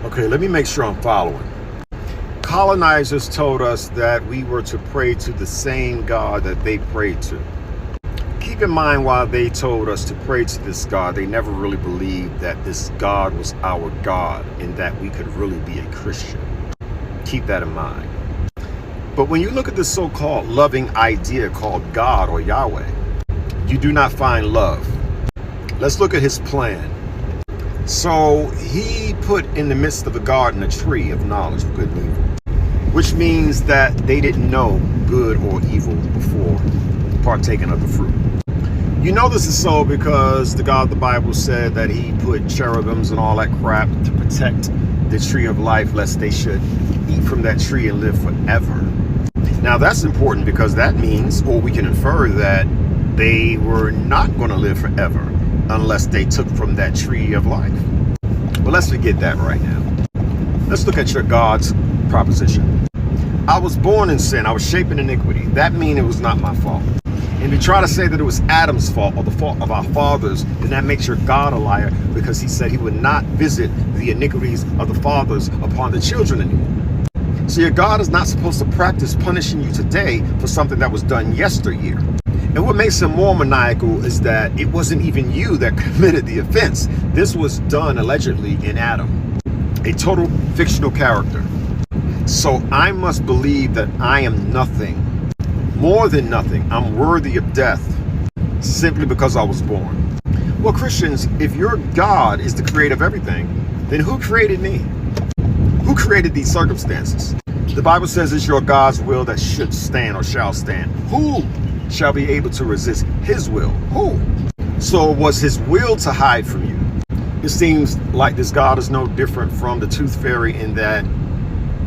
Okay, let me make sure I'm following. Colonizers told us that we were to pray to the same God that they prayed to. Keep in mind, while they told us to pray to this God, they never really believed that this God was our God and that we could really be a Christian. Keep that in mind. But when you look at the so-called loving idea called God or Yahweh, you do not find love. Let's look at his plan. So he put in the midst of the garden a tree of knowledge of good and evil, which means that they didn't know good or evil before partaking of the fruit. You know this is so because the God of the Bible said that he put cherubims and all that crap to protect the tree of life, lest they should eat from that tree and live forever. Now that's important because that means, or we can infer that they were not going to live forever unless they took from that tree of life. But let's forget that right now. Let's look at your God's proposition. I was born in sin. I was shaped in iniquity. That means it was not my fault. And to try to say that it was Adam's fault or the fault of our fathers, then that makes your God a liar, because he said he would not visit the iniquities of the fathers upon the children anymore. So your God is not supposed to practice punishing you today for something that was done yesteryear. And what makes him more maniacal is that it wasn't even you that committed the offense. This was done allegedly in Adam, a total fictional character. So I must believe that I am nothing, more than nothing. I'm worthy of death simply because I was born. Well, Christians, if your God is the creator of everything, then who created me? Who created these circumstances? The Bible says it's your God's will that should stand or shall stand. Who shall be able to resist his will? Who? So was his will to hide from you? It seems like this God is no different from the tooth fairy in that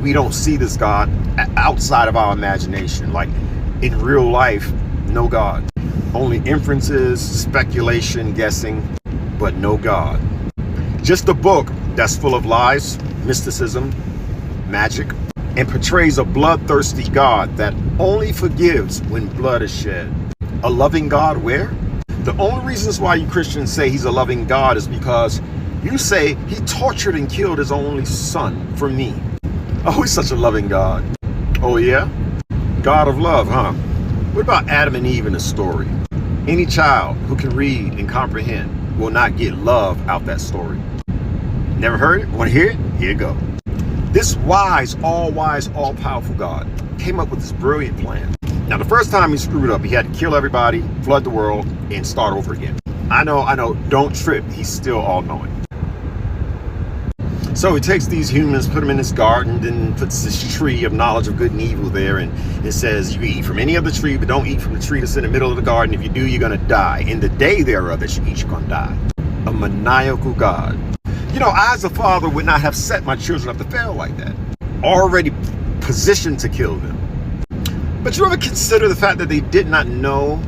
we don't see this God outside of our imagination. Like in real life, no God. Only inferences, speculation, guessing, but no God. Just a book that's full of lies, mysticism, magic, and portrays a bloodthirsty God that only forgives when blood is shed. A loving God where? The only reasons why you Christians say he's a loving God is because you say he tortured and killed his only son for me. Oh, he's such a loving God. Oh yeah? God of love, huh? What about Adam and Eve in the story? Any child who can read and comprehend will not get love out that story. Never heard it? Want to hear it? Here you go. This wise, all-powerful God came up with this brilliant plan. Now, the first time he screwed up, he had to kill everybody, flood the world, and start over again. I know, don't trip. He's still all-knowing. So he takes these humans, put them in this garden, then puts this tree of knowledge of good and evil there, and it says you can eat from any other tree, but don't eat from the tree that's in the middle of the garden. If you do, you're going to die. In the day thereof that you eat, you're going to die. A maniacal God. You know, I as a father would not have set my children up to fail like that. Already positioned to kill them. But you ever consider the fact that they did not know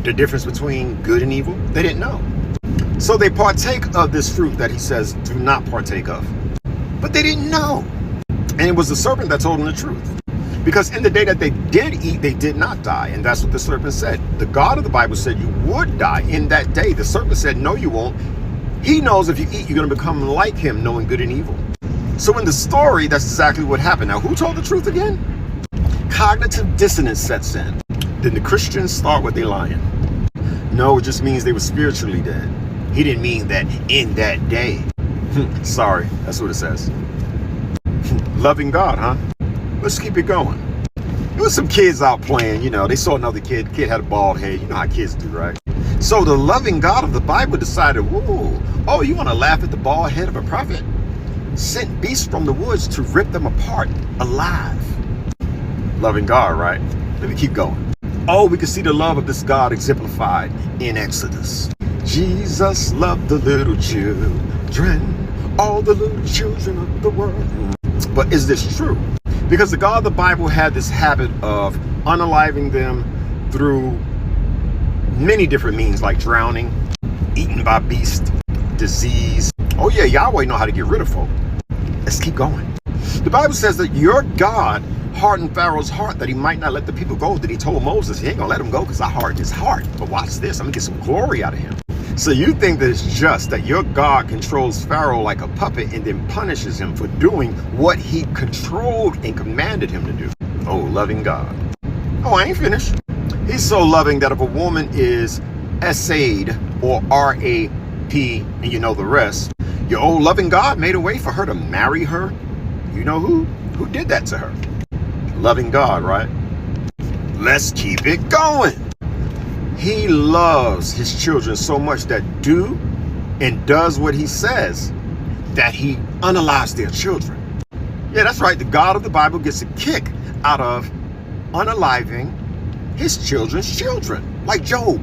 the difference between good and evil? They didn't know. So they partake of this fruit that he says do not partake of. But they didn't know. And it was the serpent that told them the truth. Because in the day that they did eat, they did not die. And that's what the serpent said. The God of the Bible said you would die in that day. The serpent said, no, you won't. He knows if you eat, you're going to become like him, knowing good and evil. So in the story, that's exactly what happened. Now, who told the truth again? Cognitive dissonance sets in. Then the Christians start with they lying. No, it just means they were spiritually dead. He didn't mean that in that day. Sorry, that's what it says. Loving God, huh? Let's keep it going. There was some kids out playing, you know, they saw another kid had a bald head. You know how kids do, right? So the loving God of the Bible decided, whoa, oh, you want to laugh at the bald head of a prophet? Sent beasts from the woods to rip them apart alive. Loving God, right? Let me keep going. Oh, we can see the love of this God exemplified in Exodus. Jesus loved the little children, all the little children of the world. But is this true? Because the God of the Bible had this habit of unaliving them through many different means, like drowning, eaten by beasts, disease. Oh yeah, Yahweh know how to get rid of folk. Let's keep going. The Bible says that your God hardened Pharaoh's heart that he might not let the people go. That he told Moses, he ain't gonna let him go because I hardened his heart. But watch this, I'm gonna get some glory out of him. So you think that it's just that your God controls Pharaoh like a puppet and then punishes him for doing what he controlled and commanded him to do? Oh, loving God. Oh, I ain't finished. He's so loving that if a woman is S-A'd or R-A-P, and you know the rest, your old loving God made a way for her to marry her. You know who? Who did that to her? Loving God, right? Let's keep it going. He loves his children so much that do and does what he says, that he unalives their children. Yeah, that's right. The God of the Bible gets a kick out of unaliving his children's children, like Job.